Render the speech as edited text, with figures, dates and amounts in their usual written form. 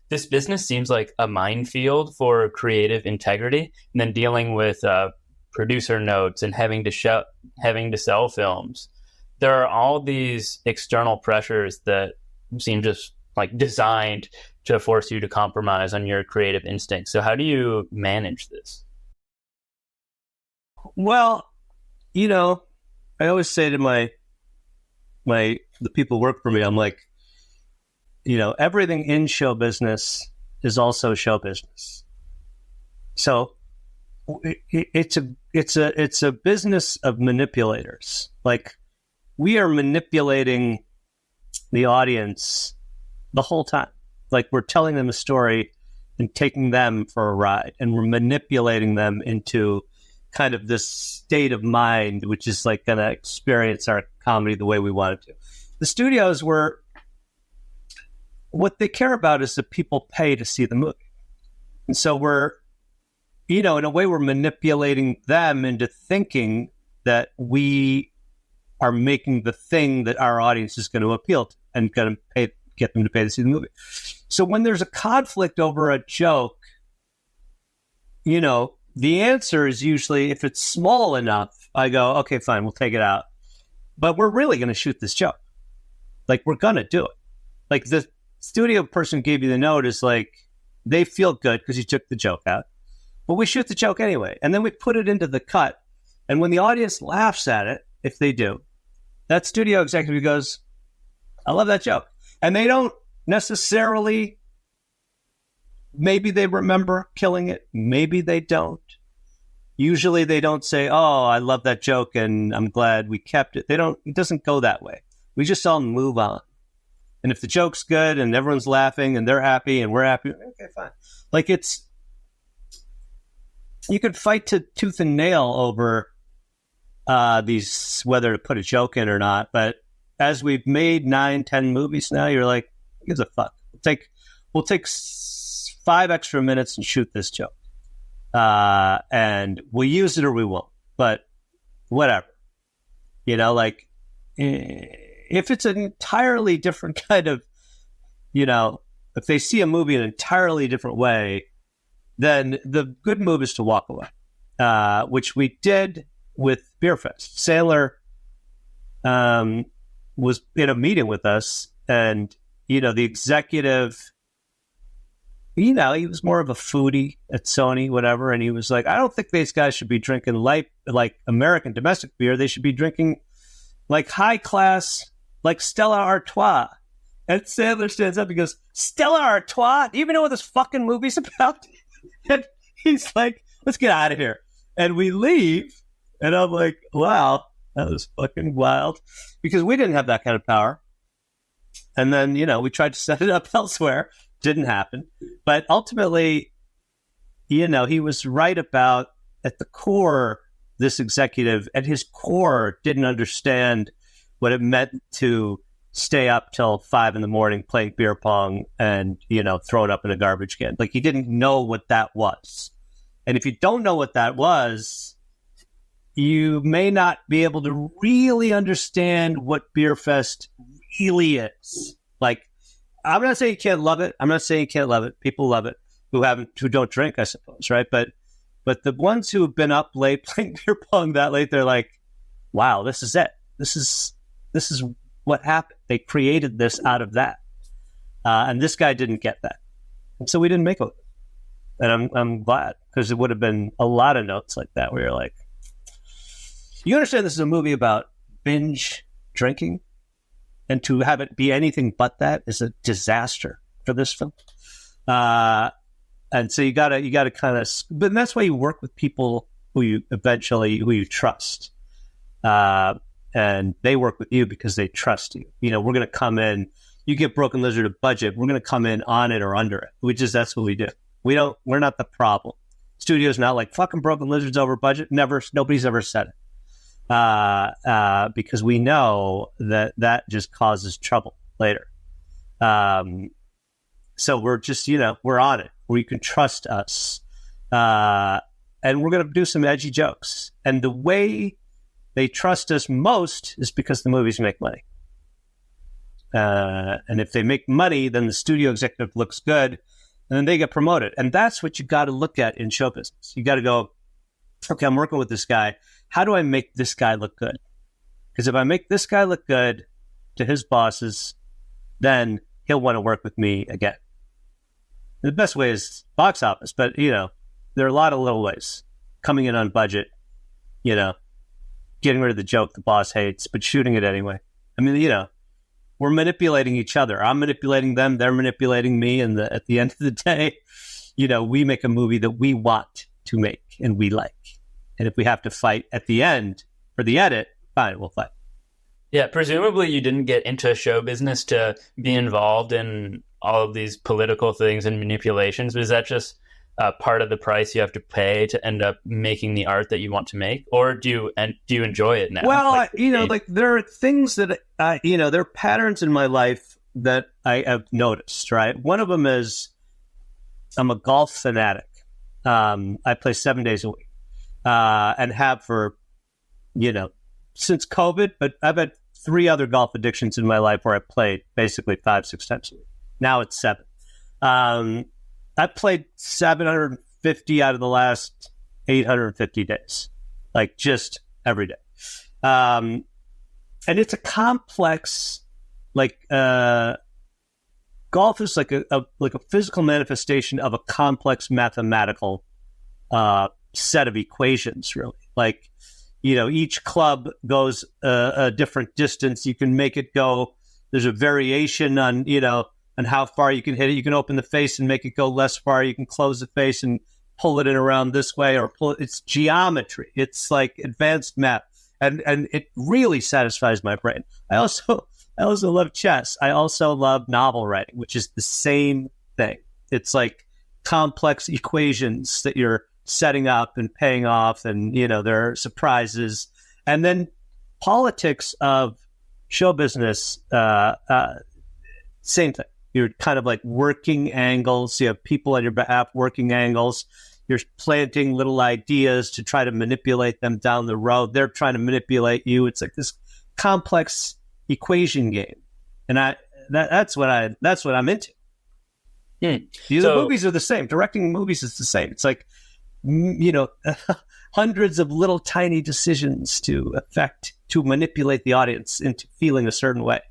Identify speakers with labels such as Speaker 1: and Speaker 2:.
Speaker 1: This business seems like a minefield for creative integrity, and then dealing with producer notes and having to sell films. There are all these external pressures that seem just like designed to force you to compromise on your creative instincts. So how do you manage this?
Speaker 2: Well, I always say to the people who work for me, I'm like, everything in show business is also show business. So it's a business of manipulators. Like, we are manipulating the audience the whole time. Like, we're telling them a story and taking them for a ride, and we're manipulating them into kind of this state of mind, which is like going to experience our comedy the way we want it to. The studios what they care about is that people pay to see the movie. And so we're, in a way, we're manipulating them into thinking that we are making the thing that our audience is going to appeal to and going to get them to pay to see the movie. So when there's a conflict over a joke, the answer is usually, if it's small enough, I go, okay, fine, we'll take it out. But we're really going to shoot this joke. Like, we're going to do it. Like, the studio person who gave you the note is like, they feel good because you took the joke out. But we shoot the joke anyway. And then we put it into the cut. And when the audience laughs at it, if they do, that studio executive goes, I love that joke. And they don't necessarily, maybe they remember killing it. Maybe they don't. Usually they don't say, oh, I love that joke and I'm glad we kept it. It doesn't go that way. We just all move on. And if the joke's good and everyone's laughing and they're happy and we're happy, okay, fine. Like, you could fight to tooth and nail over whether to put a joke in or not. But as we've made 9-10 movies now, you're like, who gives a fuck? We'll take 5 extra minutes and shoot this joke. And we'll use it or we won't. But whatever. If it's an entirely different kind of, if they see a movie in an entirely different way, then the good move is to walk away, which we did with Beerfest. Sandler was in a meeting with us, and, the executive, he was more of a foodie at Sony, whatever, and he was like, I don't think these guys should be drinking light, like American domestic beer. They should be drinking like high class, like Stella Artois. And Sandler stands up and goes, Stella Artois? Do you even know what this fucking movie's about? And he's like, let's get out of here. And we leave. And I'm like, wow, that was fucking wild. Because we didn't have that kind of power. And then, we tried to set it up elsewhere. Didn't happen. But ultimately, he was right about, at the core, this executive, at his core, didn't understand what it meant to stay up till 5 a.m. playing beer pong and, throw it up in a garbage can. Like, he didn't know what that was. And if you don't know what that was, you may not be able to really understand what Beerfest really is. Like, I'm not saying you can't love it. I'm not saying you can't love it. People love it who don't drink, I suppose, right? But the ones who have been up late playing beer pong that late, they're like, wow, this is it. This is what happened. They created this out of that. And this guy didn't get that. And so we didn't make it. And I'm glad, because it would have been a lot of notes like that where you're like, you understand this is a movie about binge drinking, and to have it be anything but that is a disaster for this film. And so you gotta kind of, but that's why you work with people who you trust. And they work with you because they trust you. We're going to come in, you give Broken Lizard a budget, we're going to come in on it or under it. That's what we do. We're not the problem. Studio's not like, fucking Broken Lizard's over budget. Nobody's ever said it. Because we know that just causes trouble later. So we're just, we're on it, where you can trust us. And we're going to do some edgy jokes. And the way they trust us most is because the movies make money. And if they make money, then the studio executive looks good, and then they get promoted. And that's what you got to look at in show business. You got to go, okay, I'm working with this guy. How do I make this guy look good? Because if I make this guy look good to his bosses, then he'll want to work with me again. The best way is box office, but, you know, there are a lot of little ways. Coming in on budget, you know, getting rid of the joke the boss hates, but shooting it anyway. I mean, you know, we're manipulating each other. I'm manipulating them. They're manipulating me. And at the end of the day, you know, we make a movie that we want to make and we like. And if we have to fight at the end for the edit, fine, we'll fight.
Speaker 1: Yeah, presumably you didn't get into show business to be involved in all of these political things and manipulations. Was that just part of the price you have to pay to end up making the art that you want to make? Or do you enjoy it now?
Speaker 2: Well, like, you know, like there are things that, you know, there are patterns in my life that I have noticed, right? One of them is I'm a golf fanatic. I play 7 days a week and have for, you know, since COVID, but I've had 3 other golf addictions in my life where I played basically 5-6 times a week. Now it's 7. I played 750 out of the last 850 days, like just every day. And it's a complex, like golf is like a physical manifestation of a complex mathematical set of equations, really. Like, you know, each club goes a different distance. You can make it go. There's a variation on, you know, on how far you can hit it. You can open the face and make it go less far. You can close the face and pull it in around this way, or pull it. It's geometry. It's like advanced math, and it really satisfies my brain. I also love chess. I also love novel writing, which is the same thing. It's like complex equations that you're setting up and paying off, and, you know, there are surprises. And then politics of show business, same thing. You're kind of like working angles. You have people on your behalf working angles. You're planting little ideas to try to manipulate them down the road. They're trying to manipulate you. It's like this complex equation game, and that's what I'm into. The movies are the same. Directing movies is the same. It's like, you know, hundreds of little tiny decisions to manipulate the audience into feeling a certain way.